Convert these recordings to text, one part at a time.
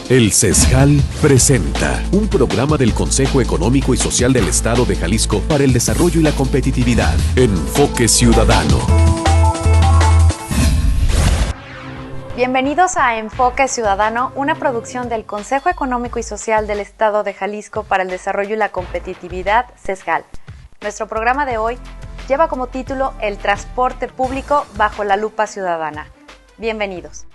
El CESJAL presenta un programa del Consejo Económico y Social del Estado de Jalisco para el Desarrollo y la Competitividad. Enfoque Ciudadano. Bienvenidos a Enfoque Ciudadano, una producción del Consejo Económico y Social del Estado de Jalisco para el Desarrollo y la Competitividad, CESJAL. Nuestro programa de hoy lleva como título El transporte público bajo la lupa ciudadana. Bienvenidos.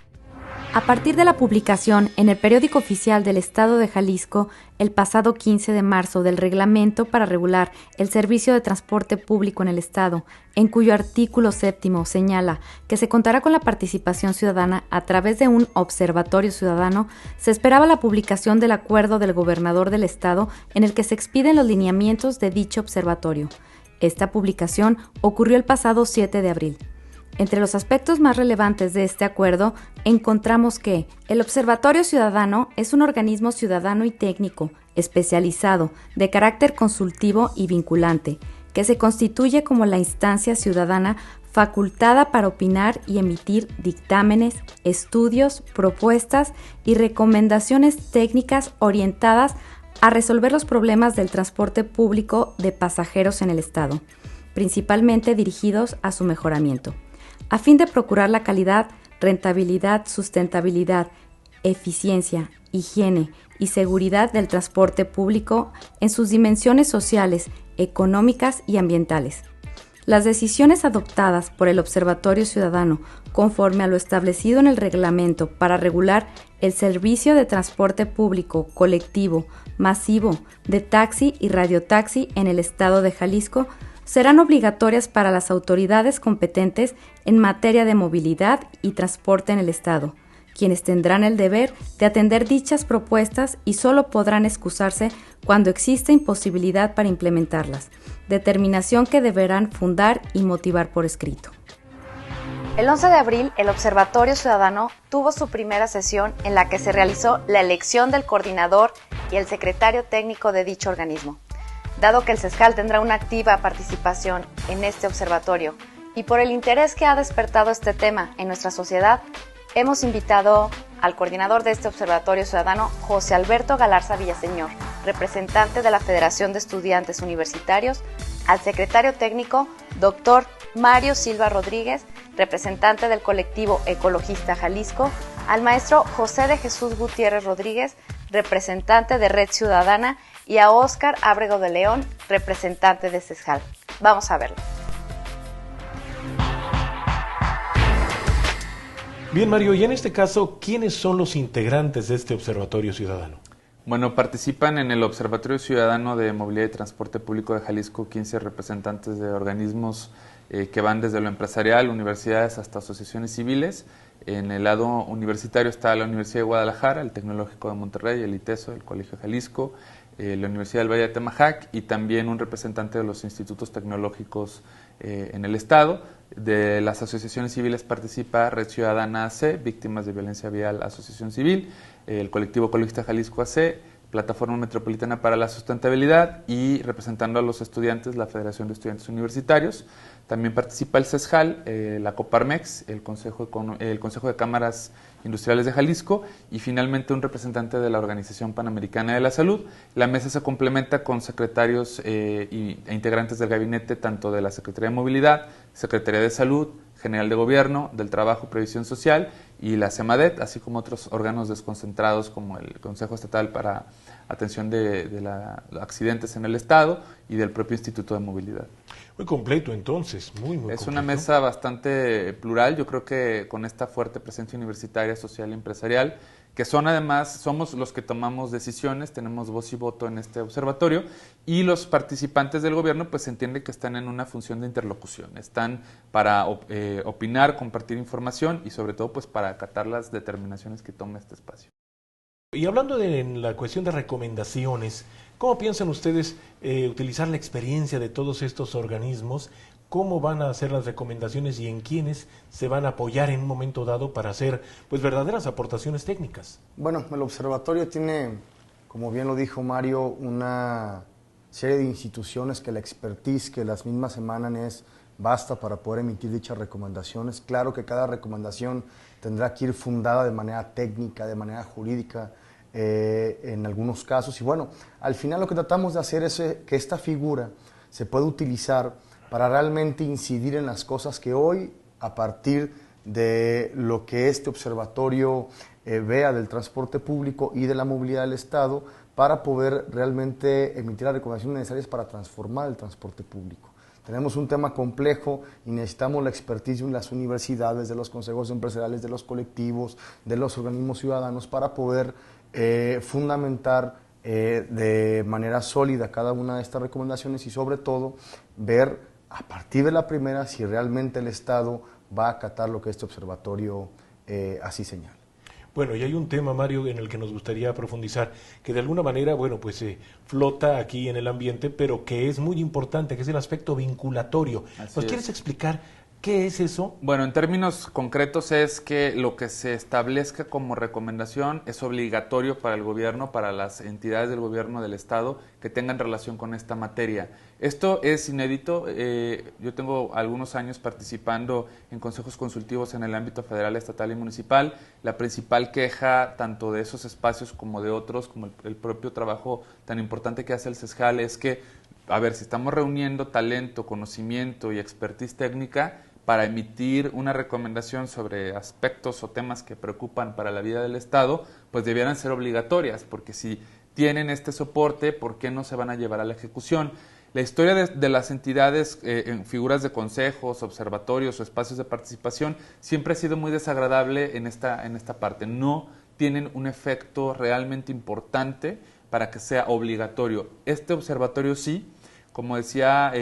A partir de la publicación en el Periódico Oficial del Estado de Jalisco el pasado 15 de marzo del Reglamento para regular el servicio de transporte público en el Estado, en cuyo artículo 7º señala que se contará con la participación ciudadana a través de un observatorio ciudadano, se esperaba la publicación del acuerdo del gobernador del Estado en el que se expiden los lineamientos de dicho observatorio. Esta publicación ocurrió el pasado 7 de abril. Entre los aspectos más relevantes de este acuerdo, encontramos que el Observatorio Ciudadano es un organismo ciudadano y técnico, especializado, de carácter consultivo y vinculante, que se constituye como la instancia ciudadana facultada para opinar y emitir dictámenes, estudios, propuestas y recomendaciones técnicas orientadas a resolver los problemas del transporte público de pasajeros en el Estado, principalmente dirigidos a su mejoramiento, a fin de procurar la calidad, rentabilidad, sustentabilidad, eficiencia, higiene y seguridad del transporte público en sus dimensiones sociales, económicas y ambientales. Las decisiones adoptadas por el Observatorio Ciudadano conforme a lo establecido en el reglamento para regular el servicio de transporte público colectivo, masivo, de taxi y radiotaxi en el Estado de Jalisco serán obligatorias para las autoridades competentes en materia de movilidad y transporte en el Estado, quienes tendrán el deber de atender dichas propuestas y solo podrán excusarse cuando exista imposibilidad para implementarlas, determinación que deberán fundar y motivar por escrito. El 11 de abril, el Observatorio Ciudadano tuvo su primera sesión en la que se realizó la elección del coordinador y el secretario técnico de dicho organismo. Dado que el CESJAL tendrá una activa participación en este observatorio y por el interés que ha despertado este tema en nuestra sociedad, hemos invitado al coordinador de este observatorio ciudadano, José Alberto Galarza Villaseñor, representante de la Federación de Estudiantes Universitarios, al secretario técnico, doctor Mario Silva Rodríguez, representante del colectivo Ecologista Jalisco, al maestro José de Jesús Gutiérrez Rodríguez, representante de Red Ciudadana, y a Óscar Ábrego de León, representante de CESJAL. Vamos a verlo. Bien, Mario, y en este caso, ¿quiénes son los integrantes de este Observatorio Ciudadano? Bueno, participan en el Observatorio Ciudadano de Movilidad y Transporte Público de Jalisco 15 representantes de organismos que van desde lo empresarial, universidades hasta asociaciones civiles. En el lado universitario está la Universidad de Guadalajara, el Tecnológico de Monterrey, el ITESO, el Colegio Jalisco, la Universidad del Valle de Temajac y también un representante de los institutos tecnológicos en el Estado. De las asociaciones civiles participa Red Ciudadana AC, Víctimas de Violencia Vial Asociación Civil, el Colectivo Ecologista Jalisco AC, Plataforma Metropolitana para la Sustentabilidad y representando a los estudiantes, la Federación de Estudiantes Universitarios. También participa el CESJAL, la Coparmex, el Consejo de Cámaras Industriales de Jalisco y finalmente un representante de la Organización Panamericana de la Salud. La mesa se complementa con secretarios e integrantes del gabinete tanto de la Secretaría de Movilidad, Secretaría de Salud, General de Gobierno, del Trabajo y Previsión Social y la CEMADET, así como otros órganos desconcentrados como el Consejo Estatal para Atención de Accidentes en el Estado y del propio Instituto de Movilidad. Muy completo entonces, muy Es completo. una mesa bastante plural, yo creo que con esta fuerte presencia universitaria, social y empresarial, que somos los que tomamos decisiones, tenemos voz y voto en este observatorio y los participantes del gobierno pues se entiende que están en una función de interlocución, están para opinar, compartir información y sobre todo pues para acatar las determinaciones que toma este espacio. Y hablando de la cuestión de recomendaciones, ¿cómo piensan ustedes utilizar la experiencia de todos estos organismos? ¿Cómo van a hacer las recomendaciones y en quiénes se van a apoyar en un momento dado para hacer pues verdaderas aportaciones técnicas? Bueno, el observatorio tiene, como bien lo dijo Mario, una serie de instituciones que la expertise que las mismas emanan basta para poder emitir dichas recomendaciones. Claro que cada recomendación tendrá que ir fundada de manera técnica, de manera jurídica, en algunos casos. Y bueno, al final lo que tratamos de hacer es que esta figura se pueda utilizar para realmente incidir en las cosas que hoy, a partir de lo que este observatorio vea del transporte público y de la movilidad del Estado, para poder realmente emitir las recomendaciones necesarias para transformar el transporte público. Tenemos un tema complejo y necesitamos la experticia de las universidades, de los consejos empresariales, de los colectivos, de los organismos ciudadanos, para poder fundamentar de manera sólida cada una de estas recomendaciones y sobre todo ver a partir de la primera si realmente el Estado va a acatar lo que este observatorio así señala. Bueno, y hay un tema, Mario, en el que nos gustaría profundizar, que de alguna manera, bueno, pues flota aquí en el ambiente, pero que es muy importante, que es el aspecto vinculatorio. ¿Nos quieres explicar qué es eso? Bueno, en términos concretos es que lo que se establezca como recomendación es obligatorio para el gobierno, para las entidades del gobierno del Estado que tengan relación con esta materia. Esto es inédito. Yo tengo algunos años participando en consejos consultivos en el ámbito federal, estatal y municipal. La principal queja, tanto de esos espacios como de otros, como el propio trabajo tan importante que hace el CESGAL, es que, a ver, si estamos reuniendo talento, conocimiento y expertise técnica para emitir una recomendación sobre aspectos o temas que preocupan para la vida del Estado, pues debieran ser obligatorias, porque si tienen este soporte, ¿por qué no se van a llevar a la ejecución? La historia de las entidades en figuras de consejos, observatorios o espacios de participación siempre ha sido muy desagradable en esta parte. No tienen un efecto realmente importante para que sea obligatorio. Este observatorio sí, como decía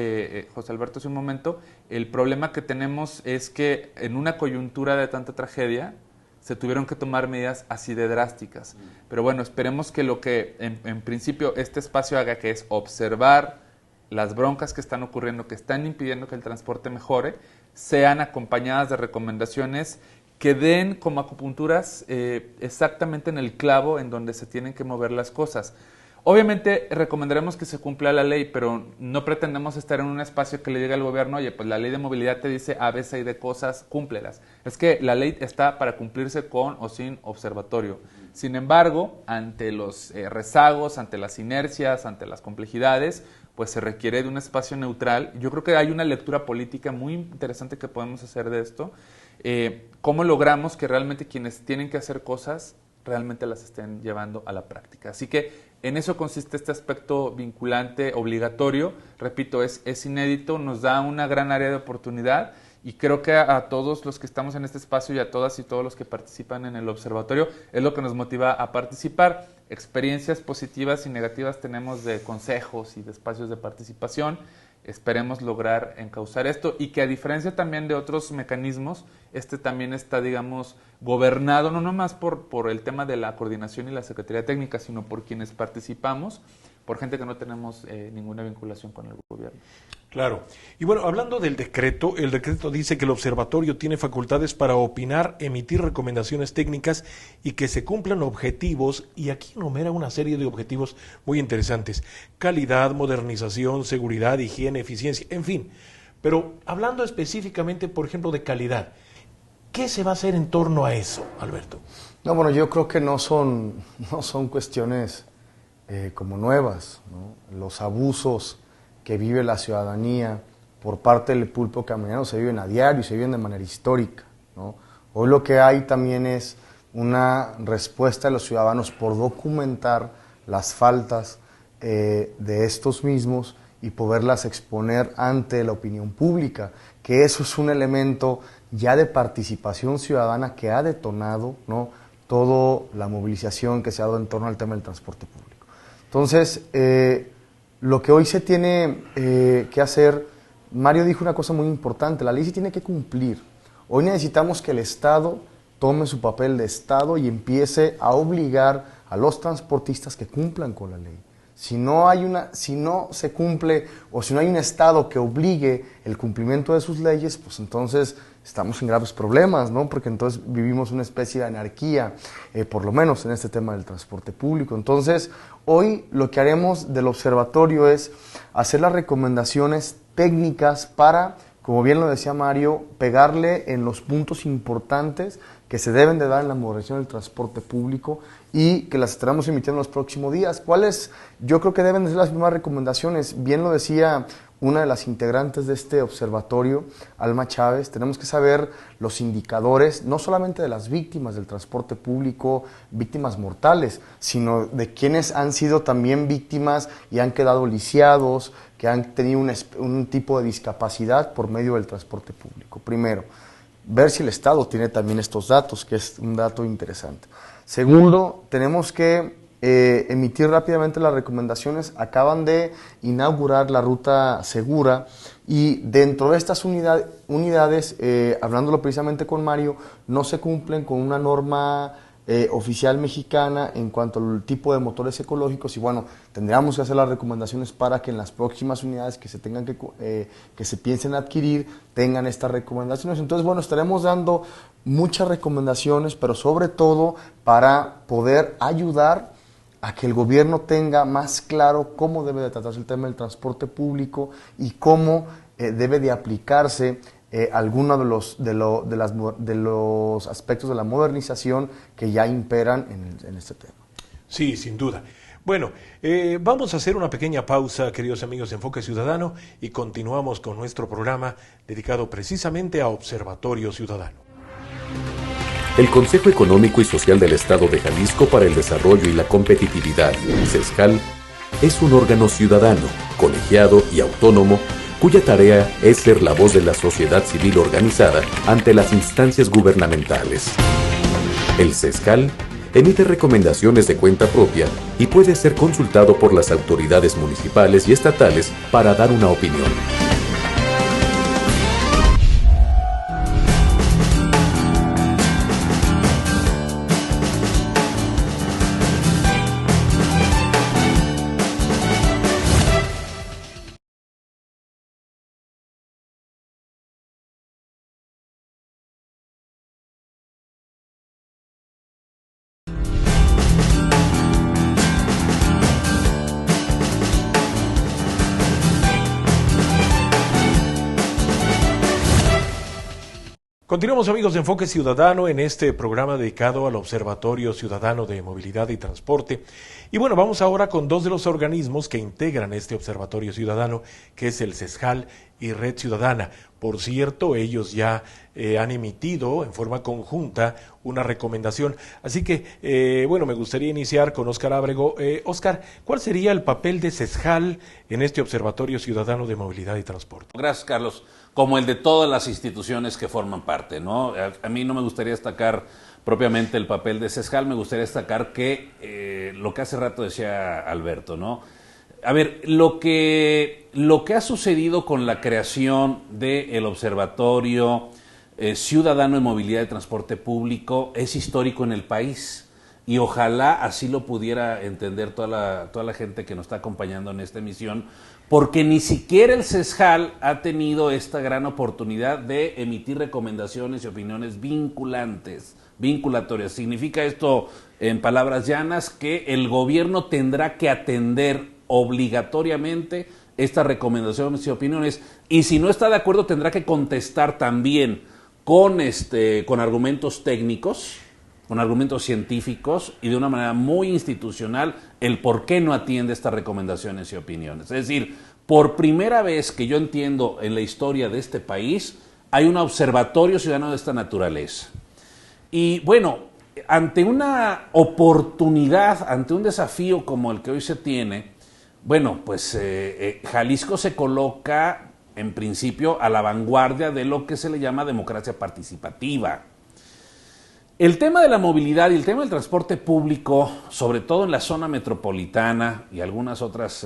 José Alberto hace un momento, el problema que tenemos es que en una coyuntura de tanta tragedia se tuvieron que tomar medidas así de drásticas. Pero bueno, esperemos que lo que en principio este espacio haga, que es observar las broncas que están ocurriendo, que están impidiendo que el transporte mejore, sean acompañadas de recomendaciones que den como acupunturas exactamente en el clavo en donde se tienen que mover las cosas. Obviamente recomendaremos que se cumpla la ley, pero no pretendemos estar en un espacio que le diga al gobierno, oye, pues la ley de movilidad te dice A, B, C y D cosas, cúmplelas. Es que la ley está para cumplirse con o sin observatorio. Sin embargo, ante los rezagos, ante las inercias, ante las complejidades, pues se requiere de un espacio neutral. Yo creo que hay una lectura política muy interesante que podemos hacer de esto. ¿Cómo logramos que realmente quienes tienen que hacer cosas realmente las estén llevando a la práctica? Así que en eso consiste este aspecto vinculante, obligatorio. Repito, es inédito, nos da una gran área de oportunidad y creo que a todos los que estamos en este espacio y a todas y todos los que participan en el observatorio es lo que nos motiva a participar. Experiencias positivas y negativas tenemos de consejos y de espacios de participación. Esperemos lograr encauzar esto y que, a diferencia también de otros mecanismos, este también está, digamos, gobernado no nomás por el tema de la coordinación y la Secretaría Técnica, sino por quienes participamos, por gente que no tenemos ninguna vinculación con el gobierno. Claro. Y bueno, hablando del decreto, el decreto dice que el observatorio tiene facultades para opinar, emitir recomendaciones técnicas y que se cumplan objetivos, y aquí enumera una serie de objetivos muy interesantes: calidad, modernización, seguridad, higiene, eficiencia, en fin. Pero hablando específicamente, por ejemplo, de calidad, ¿qué se va a hacer en torno a eso, Alberto? No, bueno, yo creo que no son cuestiones como nuevas, ¿no? Los abusos que vive la ciudadanía por parte del pulpo caminero se viven a diario y se viven de manera histórica, ¿no? Hoy lo que hay también es una respuesta de los ciudadanos por documentar las faltas de estos mismos y poderlas exponer ante la opinión pública, que eso es un elemento ya de participación ciudadana que ha detonado, ¿no?, toda la movilización que se ha dado en torno al tema del transporte público. Entonces, lo que hoy se tiene que hacer, Mario dijo una cosa muy importante: la ley se tiene que cumplir. Hoy necesitamos que el Estado tome su papel de Estado y empiece a obligar a los transportistas que cumplan con la ley. Si no se cumple, o si no hay un Estado que obligue el cumplimiento de sus leyes, pues entonces estamos en graves problemas, ¿no? Porque entonces vivimos una especie de anarquía, por lo menos en este tema del transporte público. Entonces, hoy lo que haremos del observatorio es hacer las recomendaciones técnicas para, como bien lo decía Mario, pegarle en los puntos importantes que se deben de dar en la modernización del transporte público y que las estaremos emitiendo en los próximos días. ¿Cuáles? Yo creo que deben de ser las mismas recomendaciones. Bien lo decía una de las integrantes de este observatorio, Alma Chávez. Tenemos que saber los indicadores, no solamente de las víctimas del transporte público, víctimas mortales, sino de quienes han sido también víctimas y han quedado lisiados, que han tenido un tipo de discapacidad por medio del transporte público. Primero, ver si el Estado tiene también estos datos, que es un dato interesante. Segundo, tenemos que emitir rápidamente las recomendaciones. Acaban de inaugurar la ruta segura y dentro de estas unidades, hablándolo precisamente con Mario, no se cumplen con una norma oficial mexicana en cuanto al tipo de motores ecológicos y bueno, tendríamos que hacer las recomendaciones para que en las próximas unidades que se tengan que se piensen adquirir tengan estas recomendaciones. Entonces, bueno, estaremos dando muchas recomendaciones, pero sobre todo para poder ayudar a que el gobierno tenga más claro cómo debe de tratarse el tema del transporte público y cómo debe de aplicarse algunos de los aspectos de la modernización que ya imperan en este tema. Sí, sin duda. Bueno, vamos a hacer una pequeña pausa, queridos amigos de Enfoque Ciudadano, y continuamos con nuestro programa dedicado precisamente a Observatorio Ciudadano. El Consejo Económico y Social del Estado de Jalisco para el Desarrollo y la Competitividad, CESJAL, es un órgano ciudadano, colegiado y autónomo, cuya tarea es ser la voz de la sociedad civil organizada ante las instancias gubernamentales. El CESJAL emite recomendaciones de cuenta propia y puede ser consultado por las autoridades municipales y estatales para dar una opinión. Continuamos, amigos de Enfoque Ciudadano, en este programa dedicado al Observatorio Ciudadano de Movilidad y Transporte. Y bueno, vamos ahora con dos de los organismos que integran este Observatorio Ciudadano, que es el CESJAL y Red Ciudadana. Por cierto, ellos ya han emitido en forma conjunta una recomendación. Así que, bueno, me gustaría iniciar con Óscar Ábrego. Óscar, ¿cuál sería el papel de CESJAL en este Observatorio Ciudadano de Movilidad y Transporte? Gracias, Carlos. Como el de todas las instituciones que forman parte, ¿no? A mí no me gustaría destacar propiamente el papel de CESJAL, me gustaría destacar que lo que hace rato decía Alberto, ¿no? A ver, lo que ha sucedido con la creación del Observatorio Ciudadano de Movilidad y Transporte Público es histórico en el país y ojalá así lo pudiera entender toda la gente que nos está acompañando en esta emisión, porque ni siquiera el CESJAL ha tenido esta gran oportunidad de emitir recomendaciones y opiniones vinculatorias. Significa esto, en palabras llanas, que el gobierno tendrá que atender obligatoriamente estas recomendaciones y opiniones, y si no está de acuerdo tendrá que contestar también con argumentos técnicos, con argumentos científicos y de una manera muy institucional el por qué no atiende estas recomendaciones y opiniones. Es decir, por primera vez que yo entiendo en la historia de este país, hay un observatorio ciudadano de esta naturaleza. Y bueno, ante una oportunidad, ante un desafío como el que hoy se tiene, bueno, pues Jalisco se coloca en principio a la vanguardia de lo que se le llama democracia participativa. El tema de la movilidad y el tema del transporte público, sobre todo en la zona metropolitana y algunas otras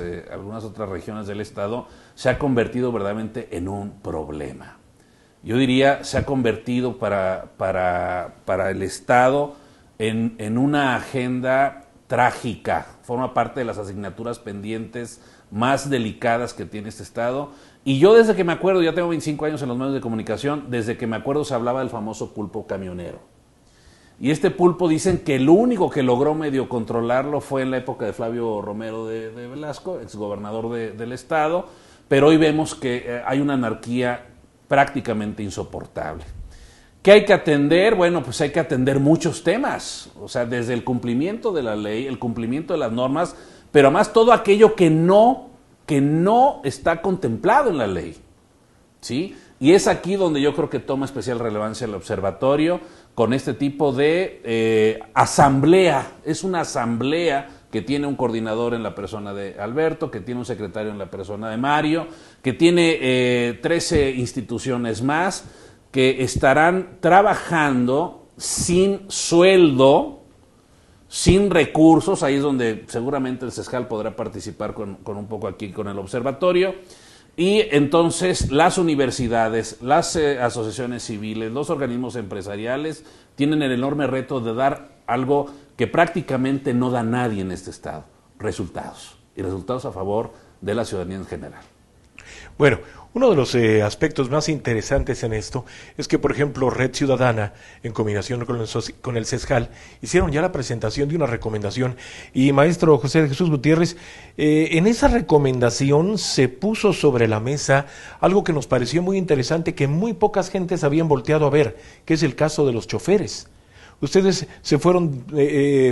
regiones del estado, se ha convertido verdaderamente en un problema. Yo diría, se ha convertido para el estado en una agenda trágica. Forma parte de las asignaturas pendientes más delicadas que tiene este estado. Y yo desde que me acuerdo, ya tengo 25 años en los medios de comunicación, desde que me acuerdo se hablaba del famoso pulpo camionero. Y este pulpo dicen que el único que logró medio controlarlo fue en la época de Flavio Romero de Velasco, exgobernador del estado, pero hoy vemos que hay una anarquía prácticamente insoportable. ¿Qué hay que atender? Bueno, pues hay que atender muchos temas, o sea, desde el cumplimiento de la ley, el cumplimiento de las normas, pero además todo aquello que no está contemplado en la ley, ¿sí? Y es aquí donde yo creo que toma especial relevancia el observatorio con este tipo de asamblea. Es una asamblea que tiene un coordinador en la persona de Alberto, que tiene un secretario en la persona de Mario, que tiene 13 instituciones más que estarán trabajando sin sueldo, sin recursos. Ahí es donde seguramente el CESJAL podrá participar con un poco aquí con el observatorio. Y entonces las universidades, las asociaciones civiles, los organismos empresariales tienen el enorme reto de dar algo que prácticamente no da nadie en este estado: resultados, y resultados a favor de la ciudadanía en general. Bueno, uno de los aspectos más interesantes en esto es que, por ejemplo, Red Ciudadana, en combinación con el CESJAL, hicieron ya la presentación de una recomendación. Y maestro José de Jesús Gutiérrez, en esa recomendación se puso sobre la mesa algo que nos pareció muy interesante, que muy pocas gentes habían volteado a ver, que es el caso de los choferes. Ustedes se fueron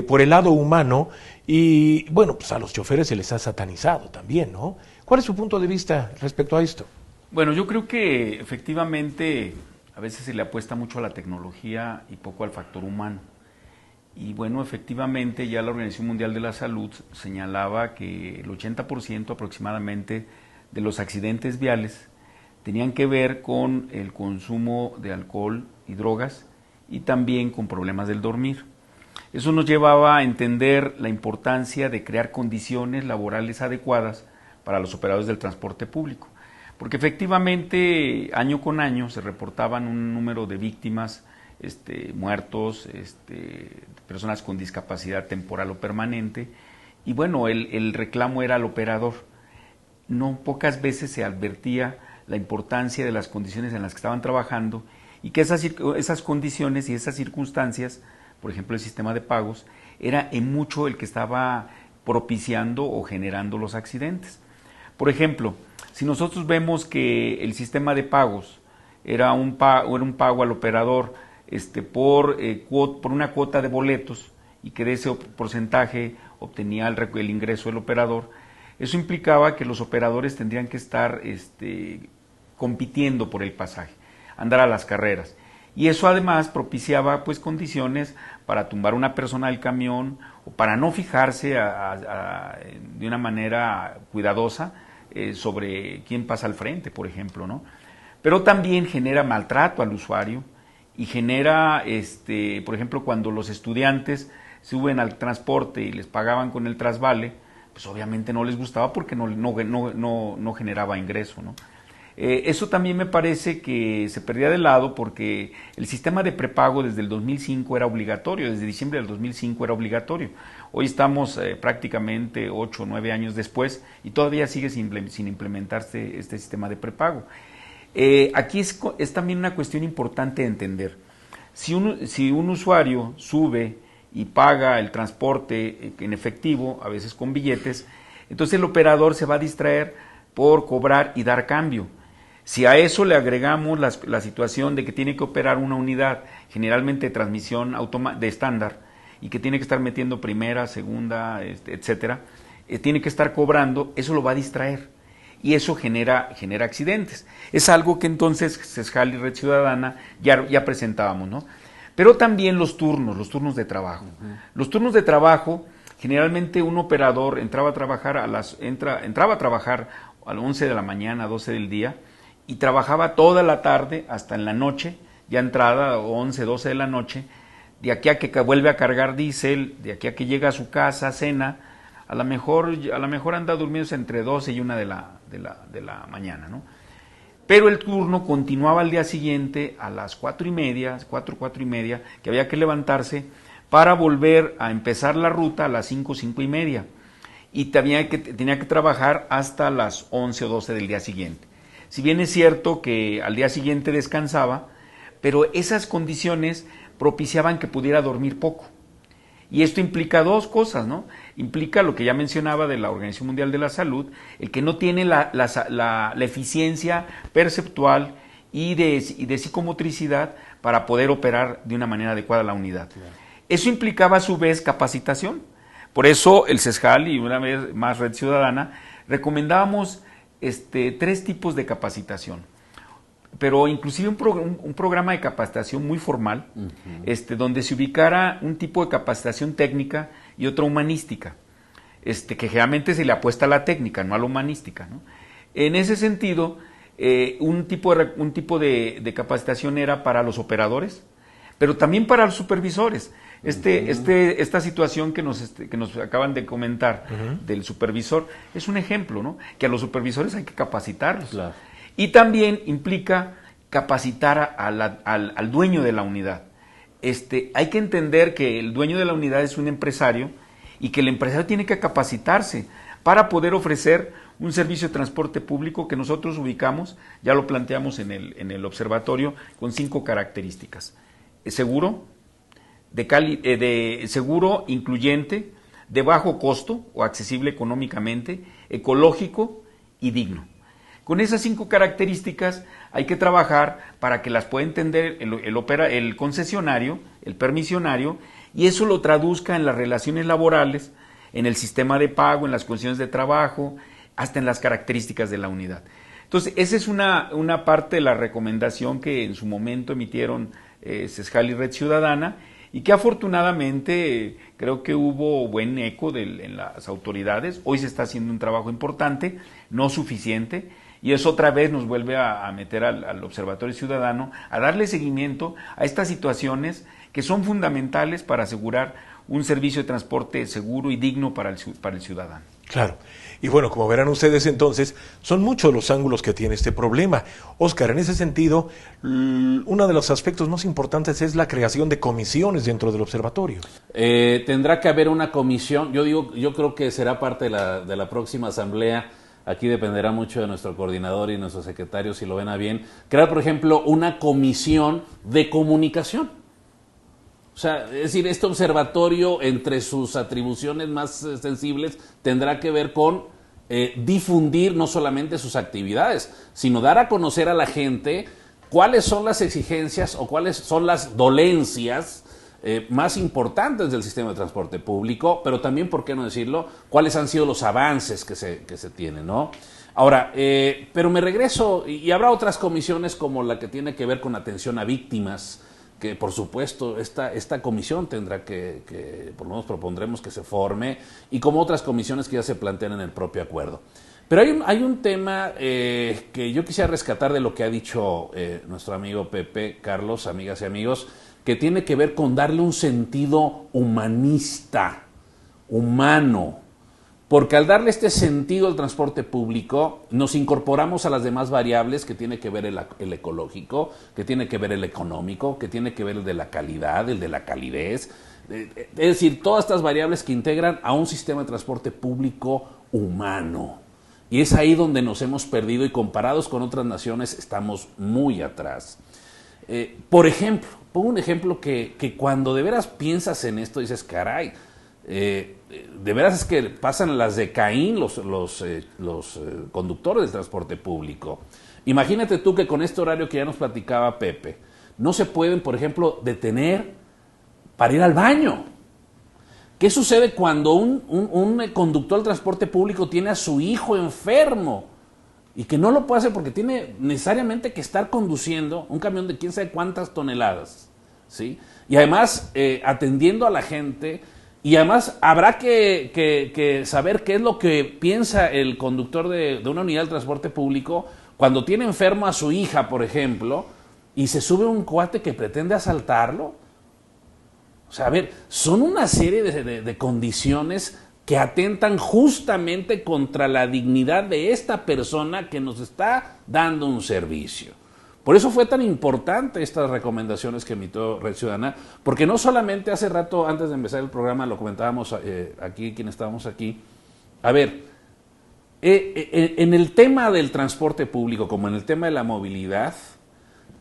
por el lado humano y, bueno, pues a los choferes se les ha satanizado también, ¿no? ¿Cuál es su punto de vista respecto a esto? Bueno, yo creo que efectivamente a veces se le apuesta mucho a la tecnología y poco al factor humano. Y bueno, efectivamente ya la Organización Mundial de la Salud señalaba que el 80% aproximadamente de los accidentes viales tenían que ver con el consumo de alcohol y drogas y también con problemas del dormir. Eso nos llevaba a entender la importancia de crear condiciones laborales adecuadas para los operadores del transporte público, porque efectivamente año con año se reportaban un número de víctimas, muertos, personas con discapacidad temporal o permanente, y bueno, el reclamo era al operador. No pocas veces se advertía la importancia de las condiciones en las que estaban trabajando y que esas condiciones y esas circunstancias, por ejemplo el sistema de pagos, era en mucho el que estaba propiciando o generando los accidentes. Por ejemplo, si nosotros vemos que el sistema de pagos era un pago al operador por una cuota de boletos y que de ese porcentaje obtenía el ingreso del operador, eso implicaba que los operadores tendrían que estar compitiendo por el pasaje, andar a las carreras. Y eso además propiciaba pues condiciones para tumbar una persona del camión o para no fijarse de una manera cuidadosa sobre quién pasa al frente, por ejemplo, ¿no? Pero también genera maltrato al usuario y genera, por ejemplo, cuando los estudiantes suben al transporte y les pagaban con el trasvale, pues obviamente no les gustaba porque no generaba ingreso, ¿no? Eso también me parece que se perdía de lado porque el sistema de prepago desde el 2005 era obligatorio, desde diciembre del 2005 era obligatorio. Hoy estamos prácticamente 8 o 9 años después y todavía sigue sin implementarse este sistema de prepago. Aquí es también una cuestión importante de entender. Si un usuario sube y paga el transporte en efectivo, a veces con billetes, entonces el operador se va a distraer por cobrar y dar cambio. Si a eso le agregamos la situación de que tiene que operar una unidad, generalmente de transmisión de estándar, y que tiene que estar metiendo primera, segunda, etcétera, tiene que estar cobrando, eso lo va a distraer. Y eso genera accidentes. Es algo que entonces CESJAL y Red Ciudadana ya presentábamos, ¿no? Pero también los turnos de trabajo. Uh-huh. Los turnos de trabajo, generalmente un operador entraba a trabajar a las 11 de la mañana, 12 del día, y trabajaba toda la tarde hasta en la noche, ya entrada 11, 12 de la noche, de aquí a que vuelve a cargar diésel, de aquí a que llega a su casa, cena, a lo mejor anda durmiéndose entre 12 y 1 de la mañana, ¿no? Pero el turno continuaba al día siguiente a las 4:30, que había que levantarse para volver a empezar la ruta a las 5:30, y tenía que trabajar hasta las 11 o 12 del día siguiente. Si bien es cierto que al día siguiente descansaba, pero esas condiciones propiciaban que pudiera dormir poco. Y esto implica dos cosas, ¿no? Implica lo que ya mencionaba de la Organización Mundial de la Salud, el que no tiene la eficiencia perceptual y de psicomotricidad para poder operar de una manera adecuada la unidad. Claro. Eso implicaba a su vez capacitación. Por eso el CESJAL y una vez más Red Ciudadana recomendábamos 3 tipos de capacitación, pero inclusive un programa de capacitación muy formal, donde se ubicara un tipo de capacitación técnica y otra humanística, que generalmente se le apuesta a la técnica, no a la humanística, ¿no? En ese sentido, un tipo de capacitación era para los operadores, pero también para los supervisores. Esta situación que nos acaban de comentar del supervisor es un ejemplo, ¿no? Que a los supervisores hay que capacitarlos. Claro. Y también implica capacitar al dueño de la unidad. Hay que entender que el dueño de la unidad es un empresario y que el empresario tiene que capacitarse para poder ofrecer un servicio de transporte público que nosotros ubicamos, ya lo planteamos en el observatorio, con 5 características. Seguro, seguro incluyente, de bajo costo o accesible económicamente, ecológico y digno. Con esas 5 características hay que trabajar para que las pueda entender el concesionario, el permisionario, y eso lo traduzca en las relaciones laborales, en el sistema de pago, en las condiciones de trabajo, hasta en las características de la unidad. Entonces, esa es una parte de la recomendación que en su momento emitieron CESJAL y Red Ciudadana, y que afortunadamente creo que hubo buen eco en las autoridades. Hoy se está haciendo un trabajo importante, no suficiente, y eso otra vez nos vuelve a meter al Observatorio Ciudadano, a darle seguimiento a estas situaciones que son fundamentales para asegurar un servicio de transporte seguro y digno para el ciudadano. Claro. Y bueno, como verán ustedes entonces, son muchos los ángulos que tiene este problema. Óscar, en ese sentido, uno de los aspectos más importantes es la creación de comisiones dentro del observatorio. Tendrá que haber una comisión, yo creo que será parte de la próxima asamblea. Aquí dependerá mucho de nuestro coordinador y nuestro secretario, si lo ven a bien, crear, por ejemplo, una comisión de comunicación. O sea, es decir, este observatorio, entre sus atribuciones más sensibles, tendrá que ver con difundir no solamente sus actividades, sino dar a conocer a la gente cuáles son las exigencias o cuáles son las dolencias más importantes del sistema de transporte público, pero también, ¿por qué no decirlo?, cuáles han sido los avances que se tienen, ¿no? Ahora, pero me regreso, y habrá otras comisiones como la que tiene que ver con atención a víctimas, que por supuesto esta comisión tendrá que, por lo menos propondremos que se forme, y como otras comisiones que ya se plantean en el propio acuerdo. Pero hay un tema que yo quisiera rescatar de lo que ha dicho nuestro amigo Pepe, Carlos, amigas y amigos, que tiene que ver con darle un sentido humanista, humano, porque al darle este sentido al transporte público, nos incorporamos a las demás variables que tiene que ver el ecológico, que tiene que ver el económico, que tiene que ver el de la calidad, el de la calidez, es decir, todas estas variables que integran a un sistema de transporte público humano. Y es ahí donde nos hemos perdido y comparados con otras naciones estamos muy atrás. Por ejemplo, pongo un ejemplo que cuando de veras piensas en esto dices, caray, de veras es que pasan las de Caín los conductores del transporte público. Imagínate tú que con este horario que ya nos platicaba Pepe, no se pueden, por ejemplo, detener para ir al baño. ¿Qué sucede cuando un conductor del transporte público tiene a su hijo enfermo y que no lo puede hacer porque tiene necesariamente que estar conduciendo un camión de quién sabe cuántas toneladas, ¿sí? Y además atendiendo a la gente, y además habrá que saber qué es lo que piensa el conductor de una unidad del transporte público cuando tiene enfermo a su hija, por ejemplo, y se sube un cuate que pretende asaltarlo. O sea, a ver, son una serie de condiciones que atentan justamente contra la dignidad de esta persona que nos está dando un servicio. Por eso fue tan importante estas recomendaciones que emitió Red Ciudadana, porque no solamente hace rato, antes de empezar el programa, lo comentábamos aquí, quienes estábamos aquí. A ver, en el tema del transporte público, como en el tema de la movilidad,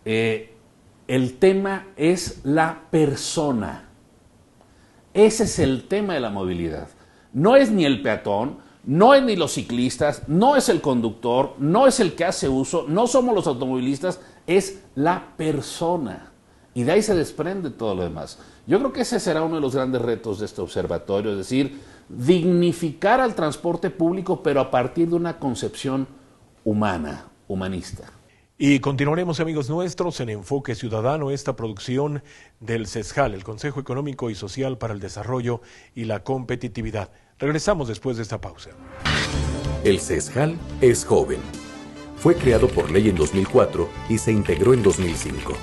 el tema es la persona. Ese es el tema de la movilidad. No es ni el peatón, no es ni los ciclistas, no es el conductor, no es el que hace uso, no somos los automovilistas, es la persona. Y de ahí se desprende todo lo demás. Yo creo que ese será uno de los grandes retos de este observatorio, es decir, dignificar al transporte público, pero a partir de una concepción humana, humanista. Y continuaremos, amigos nuestros, en Enfoque Ciudadano, esta producción del CESJAL, el Consejo Económico y Social para el Desarrollo y la Competitividad. Regresamos después de esta pausa. El CESJAL es joven. Fue creado por ley en 2004 y se integró en 2005.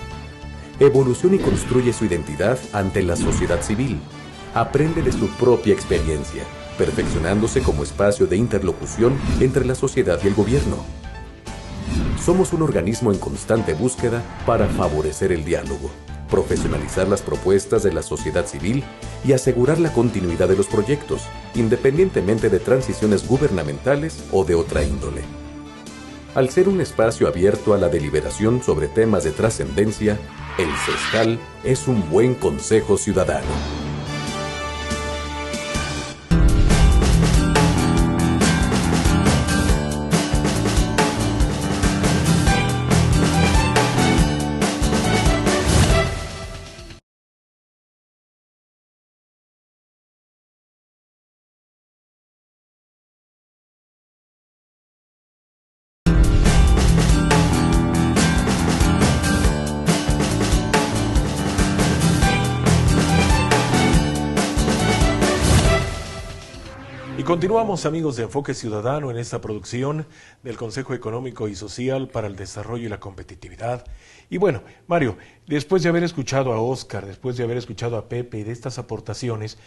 Evoluciona y construye su identidad ante la sociedad civil. Aprende de su propia experiencia, perfeccionándose como espacio de interlocución entre la sociedad y el gobierno. Somos un organismo en constante búsqueda para favorecer el diálogo, profesionalizar las propuestas de la sociedad civil y asegurar la continuidad de los proyectos, independientemente de transiciones gubernamentales o de otra índole. Al ser un espacio abierto a la deliberación sobre temas de trascendencia, el CESJAL es un buen consejo ciudadano. Continuamos, amigos de Enfoque Ciudadano, en esta producción del Consejo Económico y Social para el Desarrollo y la Competitividad. Y bueno, Mario, después de haber escuchado a Óscar, después de haber escuchado a Pepe y de estas aportaciones,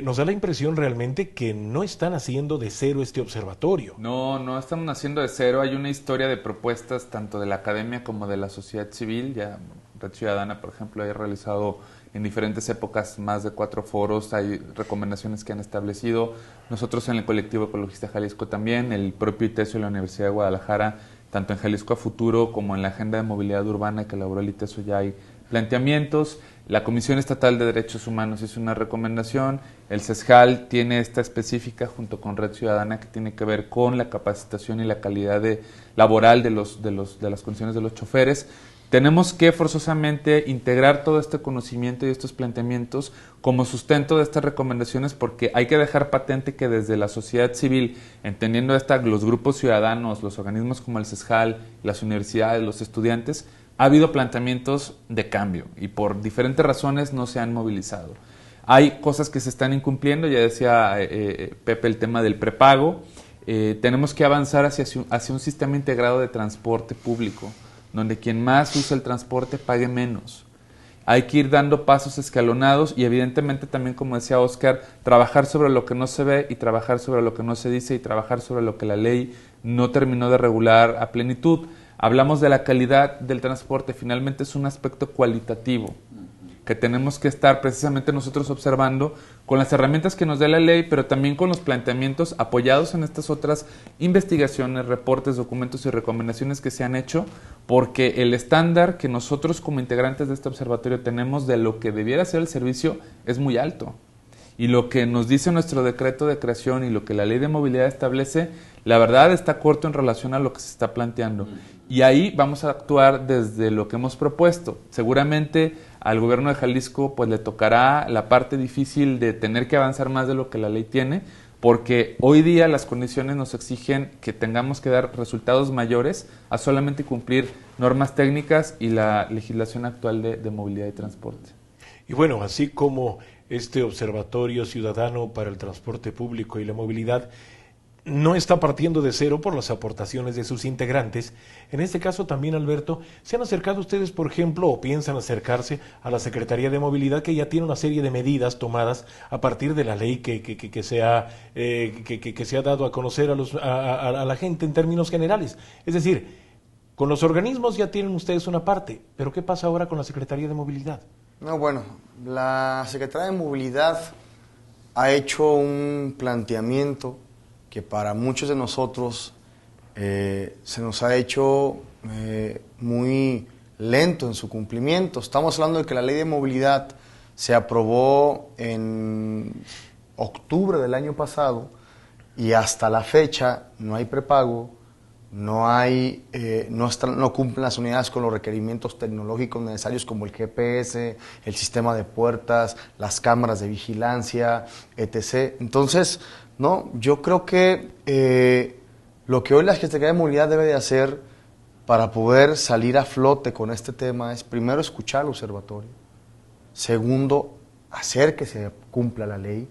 nos da la impresión realmente que no están haciendo de cero este observatorio. No estamos haciendo de cero. Hay una historia de propuestas tanto de la academia como de la sociedad civil. Ya Red Ciudadana, por ejemplo, ha realizado en diferentes épocas más de 4 foros, hay recomendaciones que han establecido. Nosotros en el colectivo Ecologista Jalisco también, el propio ITESO y la Universidad de Guadalajara, tanto en Jalisco a Futuro como en la Agenda de Movilidad Urbana que elaboró el ITESO ya hay planteamientos. La Comisión Estatal de Derechos Humanos hizo una recomendación, el CESJAL tiene esta específica junto con Red Ciudadana que tiene que ver con la capacitación y la calidad laboral de las condiciones de los choferes. Tenemos que forzosamente integrar todo este conocimiento y estos planteamientos como sustento de estas recomendaciones, porque hay que dejar patente que desde la sociedad civil, entendiendo los grupos ciudadanos, los organismos como el CESJAL, las universidades, los estudiantes, ha habido planteamientos de cambio y por diferentes razones no se han movilizado. Hay cosas que se están incumpliendo, ya decía Pepe el tema del prepago. Tenemos que avanzar hacia un sistema integrado de transporte público, donde quien más usa el transporte pague menos. Hay que ir dando pasos escalonados y evidentemente también, como decía Óscar, trabajar sobre lo que no se ve y trabajar sobre lo que no se dice y trabajar sobre lo que la ley no terminó de regular a plenitud. Hablamos de la calidad del transporte, finalmente es un aspecto cualitativo que tenemos que estar precisamente nosotros observando con las herramientas que nos dé la ley, pero también con los planteamientos apoyados en estas otras investigaciones, reportes, documentos y recomendaciones que se han hecho, porque el estándar que nosotros como integrantes de este observatorio tenemos de lo que debiera ser el servicio es muy alto. Y lo que nos dice nuestro decreto de creación y lo que la ley de movilidad establece, la verdad está corto en relación a lo que se está planteando. Y ahí vamos a actuar desde lo que hemos propuesto. Seguramente al gobierno de Jalisco pues le tocará la parte difícil de tener que avanzar más de lo que la ley tiene, porque hoy día las condiciones nos exigen que tengamos que dar resultados mayores a solamente cumplir normas técnicas y la legislación actual de movilidad y transporte. Y bueno, así como este Observatorio Ciudadano para el Transporte Público y la Movilidad no está partiendo de cero por las aportaciones de sus integrantes. En este caso también, Alberto, ¿se han acercado ustedes, por ejemplo, o piensan acercarse a la Secretaría de Movilidad, que ya tiene una serie de medidas tomadas a partir de la ley que se ha dado a conocer a la gente en términos generales? Es decir, con los organismos ya tienen ustedes una parte, pero ¿qué pasa ahora con la Secretaría de Movilidad? No, bueno, la Secretaría de Movilidad ha hecho un planteamiento que para muchos de nosotros se nos ha hecho muy lento en su cumplimiento. Estamos hablando de que la ley de movilidad se aprobó en octubre del año pasado y hasta la fecha no hay prepago, no cumplen las unidades con los requerimientos tecnológicos necesarios como el GPS, el sistema de puertas, las cámaras de vigilancia, etc. Entonces, no, yo creo que lo que hoy la Secretaría de Movilidad debe de hacer para poder salir a flote con este tema es, primero, escuchar al observatorio, segundo, hacer que se cumpla la ley,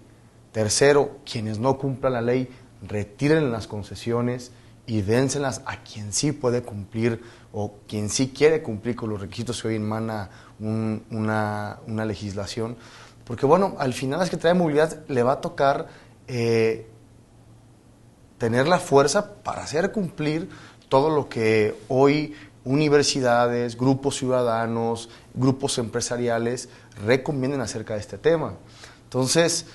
tercero, quienes no cumplan la ley, retiren las concesiones y dénselas a quien sí puede cumplir o quien sí quiere cumplir con los requisitos que hoy emana una legislación. Porque bueno, al final a la Secretaría de Movilidad le va a tocar tener la fuerza para hacer cumplir todo lo que hoy universidades, grupos ciudadanos, grupos empresariales recomienden acerca de este tema. Entonces,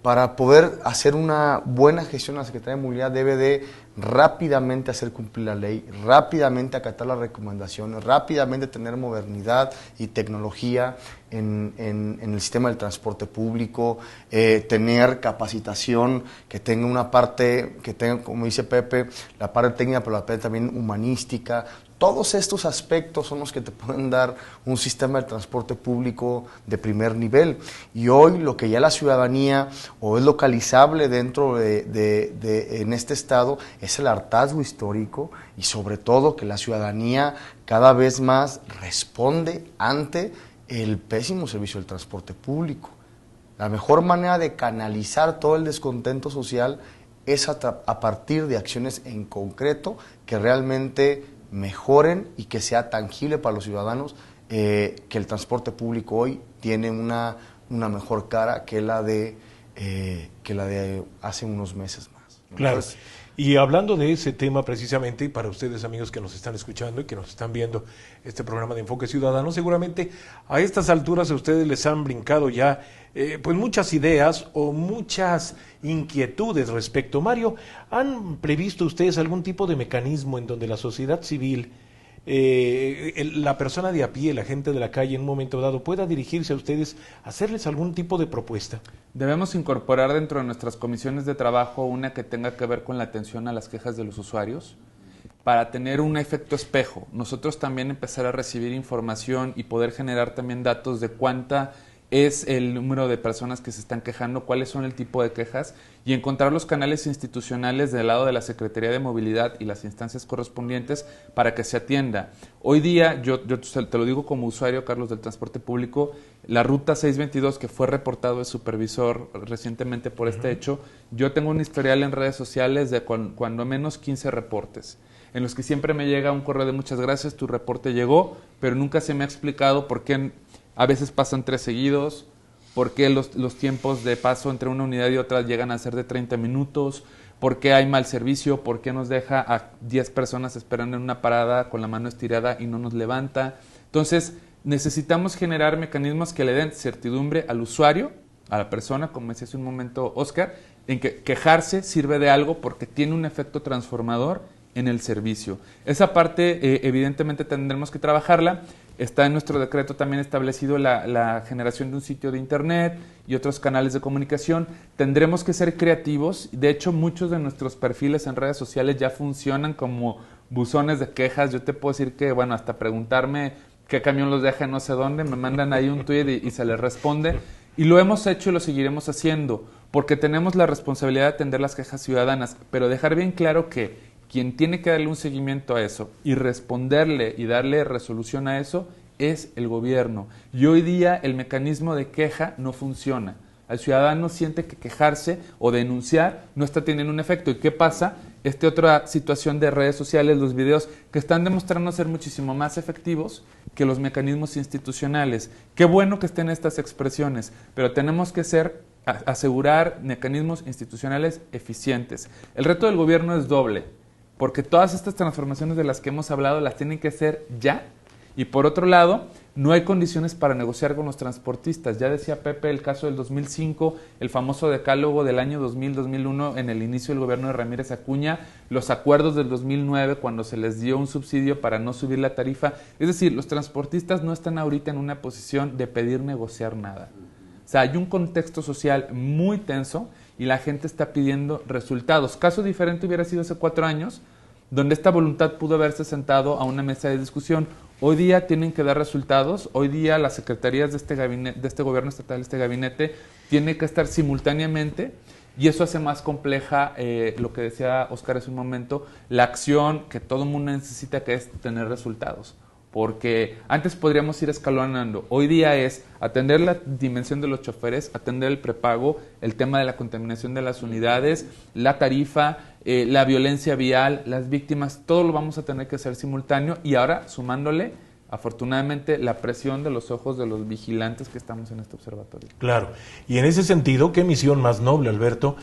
para poder hacer una buena gestión la Secretaría de Movilidad debe de rápidamente hacer cumplir la ley, rápidamente acatar las recomendaciones, rápidamente tener modernidad y tecnología en el sistema del transporte público, tener capacitación que tenga una parte, que tenga, como dice Pepe, la parte técnica, pero la parte también humanística. Todos estos aspectos son los que te pueden dar un sistema de transporte público de primer nivel. Y hoy lo que ya la ciudadanía o es localizable dentro en este estado es el hartazgo histórico y sobre todo que la ciudadanía cada vez más responde ante el pésimo servicio del transporte público. La mejor manera de canalizar todo el descontento social es a partir de acciones en concreto que realmente mejoren y que sea tangible para los ciudadanos que el transporte público hoy tiene una mejor cara que la de hace unos meses más. Claro. Entonces, y hablando de ese tema precisamente, y para ustedes amigos que nos están escuchando y que nos están viendo este programa de Enfoque Ciudadano, seguramente a estas alturas a ustedes les han brincado ya pues muchas ideas o muchas inquietudes respecto. Mario, ¿han previsto ustedes algún tipo de mecanismo en donde la sociedad civil, la persona de a pie, la gente de la calle en un momento dado pueda dirigirse a ustedes, hacerles algún tipo de propuesta? Debemos incorporar dentro de nuestras comisiones de trabajo una que tenga que ver con la atención a las quejas de los usuarios para tener un efecto espejo. Nosotros también empezar a recibir información y poder generar también datos de cuánta es el número de personas que se están quejando, cuáles son el tipo de quejas y encontrar los canales institucionales del lado de la Secretaría de Movilidad y las instancias correspondientes para que se atienda. Hoy día, yo te lo digo como usuario, Carlos, del transporte público, la ruta 622 que fue reportado de supervisor recientemente por este hecho, yo tengo un historial en redes sociales de cuando menos 15 reportes, en los que siempre me llega un correo de muchas gracias, tu reporte llegó, pero nunca se me ha explicado por qué a veces pasan 3 seguidos, por qué los tiempos de paso entre una unidad y otra llegan a ser de 30 minutos, por qué hay mal servicio, por qué nos deja a 10 personas esperando en una parada con la mano estirada y no nos levanta. Entonces, necesitamos generar mecanismos que le den certidumbre al usuario, a la persona, como decía hace un momento Oscar, en que quejarse sirve de algo porque tiene un efecto transformador en el servicio. Esa parte evidentemente tendremos que trabajarla. Está en nuestro decreto también establecido la generación de un sitio de internet y otros canales de comunicación. Tendremos que ser creativos. De hecho, muchos de nuestros perfiles en redes sociales ya funcionan como buzones de quejas. Yo te puedo decir que, bueno, hasta preguntarme qué camión los deja en no sé dónde, me mandan ahí un tweet y se les responde. Y lo hemos hecho y lo seguiremos haciendo, porque tenemos la responsabilidad de atender las quejas ciudadanas, pero dejar bien claro que quien tiene que darle un seguimiento a eso y responderle y darle resolución a eso es el gobierno. Y hoy día el mecanismo de queja no funciona. El ciudadano siente que quejarse o denunciar no está teniendo un efecto. ¿Y qué pasa? Otra situación de redes sociales, los videos que están demostrando ser muchísimo más efectivos que los mecanismos institucionales. Qué bueno que estén estas expresiones, pero tenemos que asegurar mecanismos institucionales eficientes. El reto del gobierno es doble, porque todas estas transformaciones de las que hemos hablado las tienen que hacer ya. Y por otro lado, no hay condiciones para negociar con los transportistas. Ya decía Pepe el caso del 2005, el famoso decálogo del año 2000-2001 en el inicio del gobierno de Ramírez Acuña, los acuerdos del 2009 cuando se les dio un subsidio para no subir la tarifa. Es decir, los transportistas no están ahorita en una posición de pedir negociar nada. O sea, hay un contexto social muy tenso y la gente está pidiendo resultados. Caso diferente hubiera sido hace 4 años, donde esta voluntad pudo haberse sentado a una mesa de discusión. Hoy día tienen que dar resultados, hoy día las secretarías de este gabinete, de este gobierno estatal, este gabinete, tiene que estar simultáneamente, y eso hace más compleja lo que decía Oscar hace un momento, la acción que todo el mundo necesita, que es tener resultados. Porque antes podríamos ir escalonando, hoy día es atender la dimensión de los choferes, atender el prepago, el tema de la contaminación de las unidades, la tarifa, la violencia vial, las víctimas, todo lo vamos a tener que hacer simultáneo, y ahora sumándole, afortunadamente, la presión de los ojos de los vigilantes que estamos en este observatorio. Claro, y en ese sentido, ¿qué misión más noble, Alberto?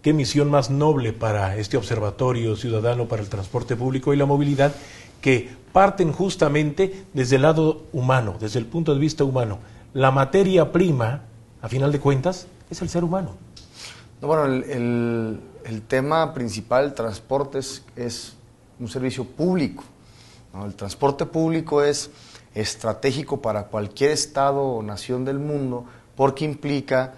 ¿Qué misión más noble para este Observatorio Ciudadano para el Transporte Público y la Movilidad, que parten justamente desde el lado humano, desde el punto de vista humano? La materia prima, a final de cuentas, es el ser humano. No, bueno, el tema principal del transporte es un servicio público, ¿no? El transporte público es estratégico para cualquier estado o nación del mundo porque implica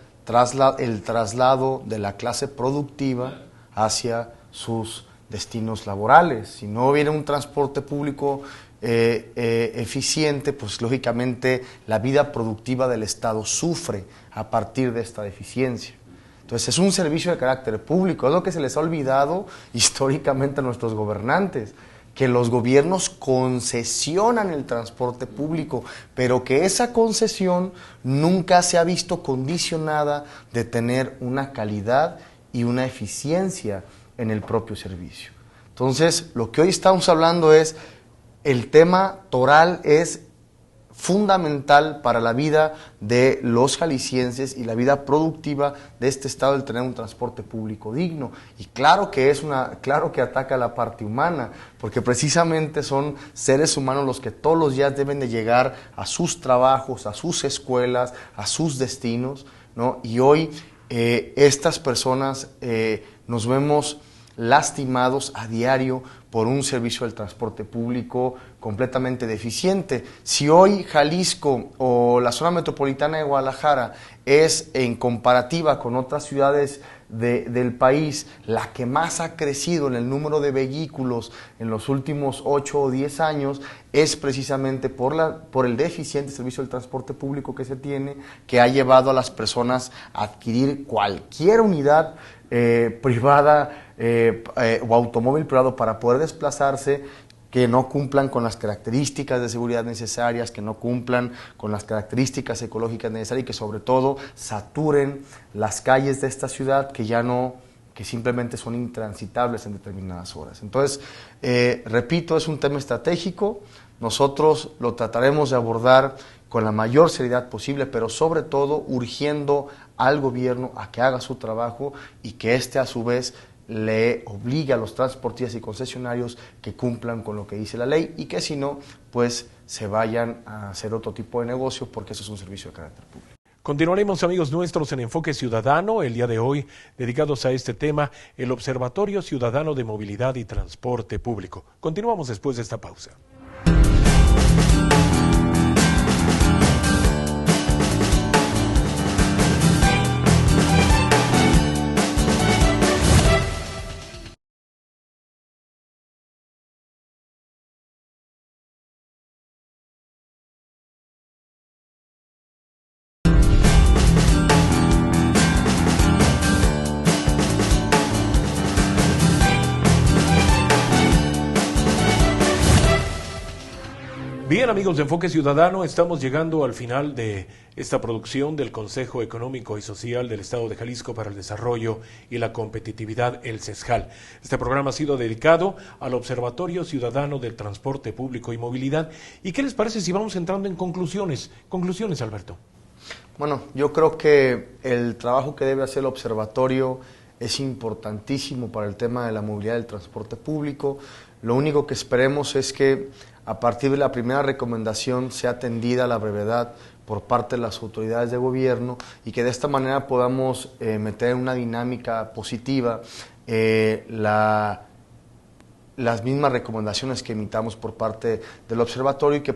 el traslado de la clase productiva hacia sus destinos laborales. Si no hubiera un transporte público eficiente, pues lógicamente la vida productiva del Estado sufre a partir de esta deficiencia. Entonces es un servicio de carácter público, es lo que se les ha olvidado históricamente a nuestros gobernantes, que los gobiernos concesionan el transporte público, pero que esa concesión nunca se ha visto condicionada de tener una calidad y una eficiencia en el propio servicio. Entonces, lo que hoy estamos hablando es, el tema toral es fundamental para la vida de los jaliscienses y la vida productiva de este estado, el tener un transporte público digno. Y claro que claro que ataca la parte humana, porque precisamente son seres humanos los que todos los días deben de llegar a sus trabajos, a sus escuelas, a sus destinos, ¿no? Y hoy estas personas nos vemos lastimados a diario por un servicio del transporte público completamente deficiente. Si hoy Jalisco o la zona metropolitana de Guadalajara es, en comparativa con otras ciudades del país, la que más ha crecido en el número de vehículos en los últimos 8 o 10 años, es precisamente por el deficiente servicio del transporte público que se tiene, que ha llevado a las personas a adquirir cualquier unidad privada o automóvil privado para poder desplazarse, que no cumplan con las características de seguridad necesarias, que no cumplan con las características ecológicas necesarias y que sobre todo saturen las calles de esta ciudad que simplemente son intransitables en determinadas horas. Entonces, repito, es un tema estratégico, nosotros lo trataremos de abordar con la mayor seriedad posible, pero sobre todo urgiendo al gobierno a que haga su trabajo y que éste a su vez le obligue a los transportistas y concesionarios que cumplan con lo que dice la ley y que si no, pues se vayan a hacer otro tipo de negocio, porque eso es un servicio de carácter público. Continuaremos, amigos nuestros, en Enfoque Ciudadano, el día de hoy, dedicados a este tema, el Observatorio Ciudadano de Movilidad y Transporte Público. Continuamos después de esta pausa. Bien, amigos de Enfoque Ciudadano, estamos llegando al final de esta producción del Consejo Económico y Social del Estado de Jalisco para el Desarrollo y la Competitividad, el CESJAL. Este programa ha sido dedicado al Observatorio Ciudadano del Transporte Público y Movilidad. ¿Y qué les parece si vamos entrando en conclusiones? Conclusiones, Alberto. Bueno, yo creo que el trabajo que debe hacer el observatorio es importantísimo para el tema de la movilidad del transporte público. Lo único que esperemos es que a partir de la primera recomendación sea atendida a la brevedad por parte de las autoridades de gobierno y que de esta manera podamos meter en una dinámica positiva la las mismas recomendaciones que emitamos por parte del observatorio y que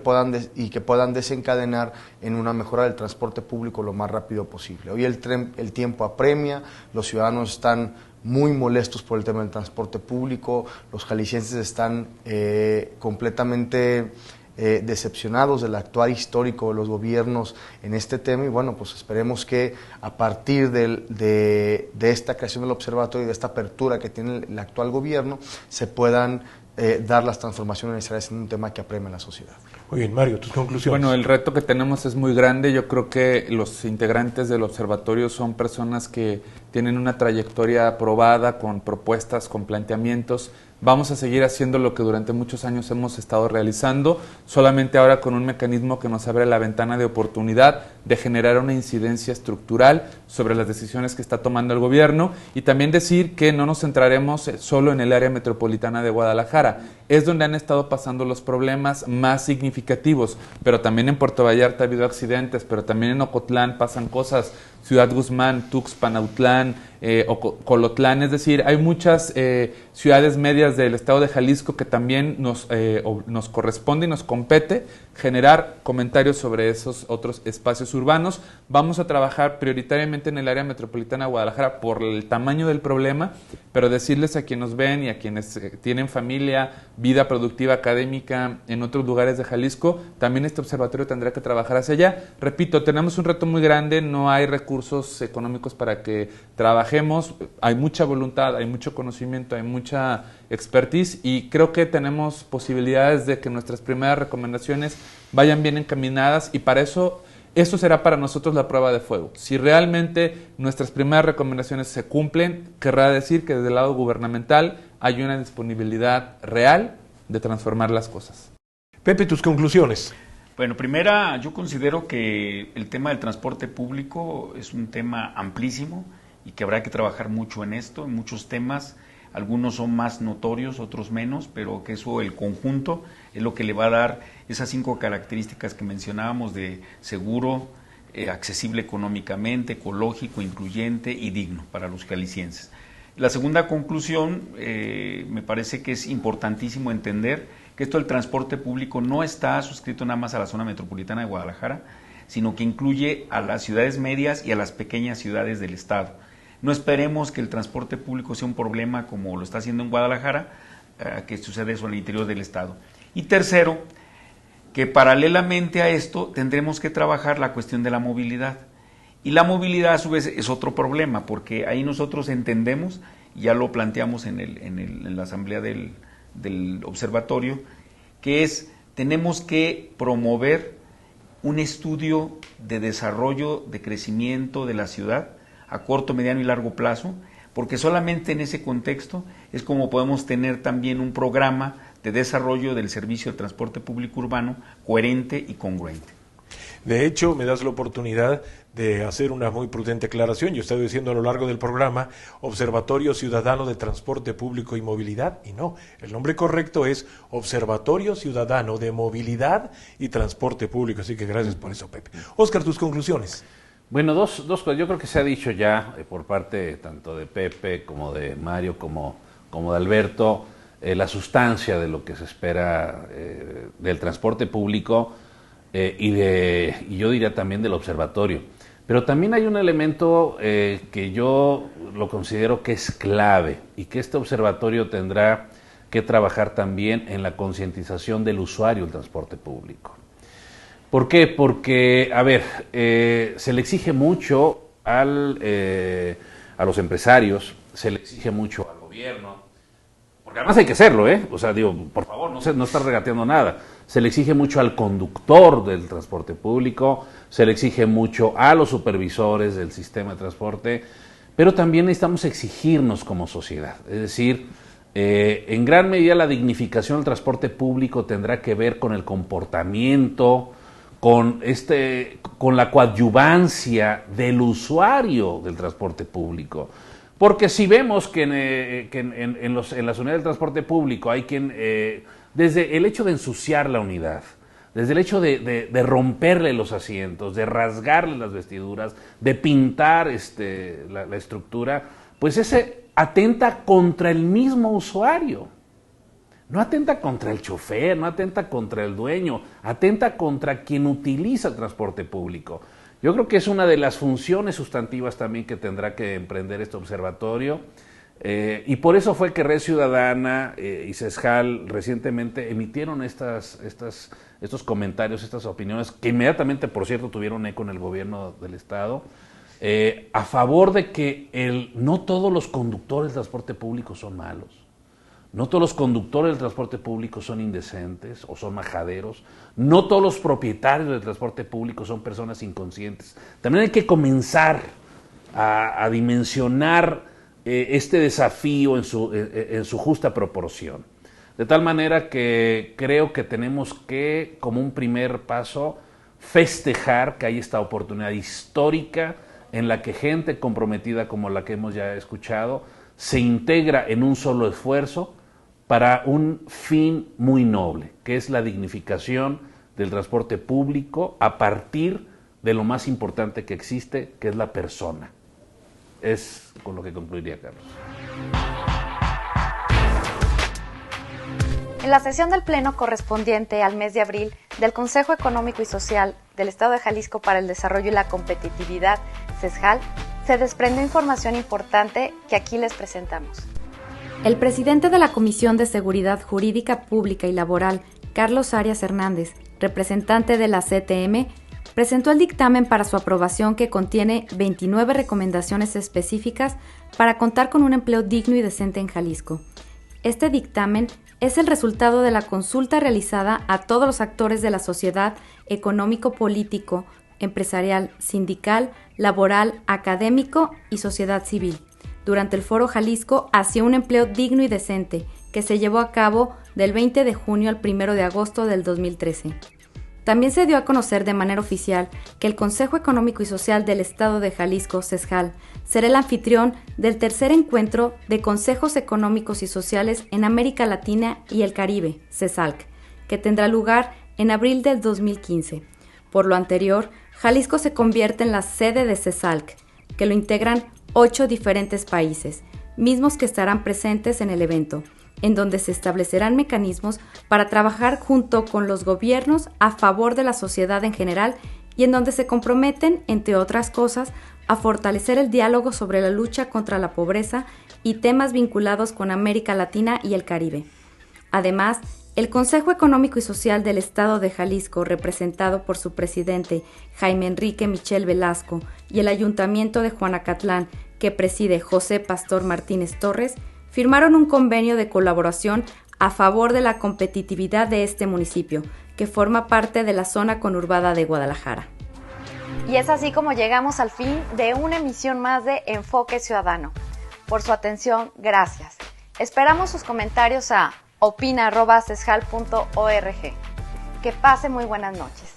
puedan desencadenar en una mejora del transporte público lo más rápido posible. Hoy el tiempo apremia, los ciudadanos están muy molestos por el tema del transporte público, los jaliscienses están completamente decepcionados del actuar histórico de los gobiernos en este tema, y bueno, pues esperemos que a partir de esta creación del observatorio y de esta apertura que tiene el actual gobierno se puedan dar las transformaciones necesarias en un tema que apremia a la sociedad. Muy bien, Mario, tus conclusiones. Bueno, el reto que tenemos es muy grande. Yo creo que los integrantes del observatorio son personas que tienen una trayectoria probada, con propuestas, con planteamientos. Vamos a seguir haciendo lo que durante muchos años hemos estado realizando, solamente ahora con un mecanismo que nos abre la ventana de oportunidad de generar una incidencia estructural sobre las decisiones que está tomando el gobierno, y también decir que no nos centraremos solo en el área metropolitana de Guadalajara. Es donde han estado pasando los problemas más significativos, pero también en Puerto Vallarta ha habido accidentes, pero también en Ocotlán pasan cosas, Ciudad Guzmán, Tuxpan, Autlán, Colotlán, es decir, hay muchas ciudades medias del estado de Jalisco que también nos corresponde y nos compete generar comentarios sobre esos otros espacios urbanos. Vamos a trabajar prioritariamente en el área metropolitana de Guadalajara por el tamaño del problema, pero decirles a quienes nos ven y a quienes tienen familia, vida productiva, académica en otros lugares de Jalisco, también este observatorio tendrá que trabajar hacia allá. Repito, tenemos un reto muy grande, no hay recursos económicos para que trabajemos, hay mucha voluntad, hay mucho conocimiento, hay mucha expertise, y creo que tenemos posibilidades de que nuestras primeras recomendaciones vayan bien encaminadas, y para eso será para nosotros la prueba de fuego. Si realmente nuestras primeras recomendaciones se cumplen, querrá decir que desde el lado gubernamental hay una disponibilidad real de transformar las cosas. Pepe, tus conclusiones. Bueno, primera, yo considero que el tema del transporte público es un tema amplísimo y que habrá que trabajar mucho en esto, en muchos temas. Algunos son más notorios, otros menos, pero que eso, el conjunto, es lo que le va a dar esas 5 características que mencionábamos de seguro, accesible económicamente, ecológico, incluyente y digno para los jaliscienses. La segunda conclusión, me parece que es importantísimo entender que esto del transporte público no está suscrito nada más a la zona metropolitana de Guadalajara, sino que incluye a las ciudades medias y a las pequeñas ciudades del estado. No esperemos que el transporte público sea un problema como lo está haciendo en Guadalajara, que sucede eso en el interior del estado. Y tercero, que paralelamente a esto tendremos que trabajar la cuestión de la movilidad. Y la movilidad a su vez es otro problema, porque ahí nosotros entendemos, y ya lo planteamos en la asamblea del observatorio, que tenemos que promover un estudio de desarrollo, de crecimiento de la ciudad, a corto, mediano y largo plazo, porque solamente en ese contexto es como podemos tener también un programa de desarrollo del servicio de transporte público urbano coherente y congruente. De hecho, me das la oportunidad de hacer una muy prudente aclaración. Yo estoy diciendo a lo largo del programa Observatorio Ciudadano de Transporte Público y Movilidad, y no, el nombre correcto es Observatorio Ciudadano de Movilidad y Transporte Público, así que gracias por eso, Pepe. Óscar, tus conclusiones. Bueno, dos cosas. Yo creo que se ha dicho ya por parte tanto de Pepe como de Mario como de Alberto la sustancia de lo que se espera del transporte público y yo diría también del observatorio. Pero también hay un elemento que yo lo considero que es clave y que este observatorio tendrá que trabajar también en la concientización del usuario del transporte público. ¿Por qué? Porque, a ver, se le exige mucho a los empresarios, se le exige mucho al gobierno, porque además hay que hacerlo, o sea, digo, por favor, no está regateando nada. Se le exige mucho al conductor del transporte público, se le exige mucho a los supervisores del sistema de transporte, pero también necesitamos exigirnos como sociedad. Es decir, en gran medida la dignificación del transporte público tendrá que ver con el comportamiento, con la coadyuvancia del usuario del transporte público. Porque si vemos que en las unidades del transporte público hay quien, desde el hecho de ensuciar la unidad, desde el hecho de romperle los asientos, de rasgarle las vestiduras, de pintar la estructura, pues ese atenta contra el mismo usuario. no atenta contra el chofer, no atenta contra el dueño, atenta contra quien utiliza el transporte público. Yo creo que es una de las funciones sustantivas también que tendrá que emprender este observatorio, y por eso fue que Red Ciudadana y CESJAL recientemente emitieron estos comentarios, estas opiniones, que inmediatamente, por cierto, tuvieron eco en el gobierno del estado, a favor de que no todos los conductores del transporte público son malos. No todos los conductores del transporte público son indecentes o son majaderos. No todos los propietarios del transporte público son personas inconscientes. También hay que comenzar a dimensionar este desafío en su justa proporción. De tal manera que creo que tenemos que, como un primer paso, festejar que hay esta oportunidad histórica en la que gente comprometida como la que hemos ya escuchado se integra en un solo esfuerzo para un fin muy noble, que es la dignificación del transporte público a partir de lo más importante que existe, que es la persona. Es con lo que concluiría, Carlos. En la sesión del Pleno correspondiente al mes de abril del Consejo Económico y Social del Estado de Jalisco para el Desarrollo y la Competitividad, CESJAL, se desprendió información importante que aquí les presentamos. El presidente de la Comisión de Seguridad Jurídica Pública y Laboral, Carlos Arias Hernández, representante de la CTM, presentó el dictamen para su aprobación que contiene 29 recomendaciones específicas para contar con un empleo digno y decente en Jalisco. Este dictamen es el resultado de la consulta realizada a todos los actores de la sociedad económico-político, empresarial, sindical, laboral, académico y sociedad civil, durante el Foro Jalisco hacia un empleo digno y decente, que se llevó a cabo del 20 de junio al 1 de agosto del 2013. También se dio a conocer de manera oficial que el Consejo Económico y Social del Estado de Jalisco, CESJAL, será el anfitrión del tercer encuentro de Consejos Económicos y Sociales en América Latina y el Caribe, CESALC, que tendrá lugar en abril del 2015. Por lo anterior, Jalisco se convierte en la sede de CESALC, que lo integran 8 diferentes países, mismos que estarán presentes en el evento, en donde se establecerán mecanismos para trabajar junto con los gobiernos a favor de la sociedad en general y en donde se comprometen, entre otras cosas, a fortalecer el diálogo sobre la lucha contra la pobreza y temas vinculados con América Latina y el Caribe. Además, el Consejo Económico y Social del Estado de Jalisco, representado por su presidente Jaime Enrique Michel Velasco, y el Ayuntamiento de Juanacatlán, que preside José Pastor Martínez Torres, firmaron un convenio de colaboración a favor de la competitividad de este municipio, que forma parte de la zona conurbada de Guadalajara. Y es así como llegamos al fin de una emisión más de Enfoque Ciudadano. Por su atención, gracias. Esperamos sus comentarios a opina@cesjal.org. Que pase muy buenas noches.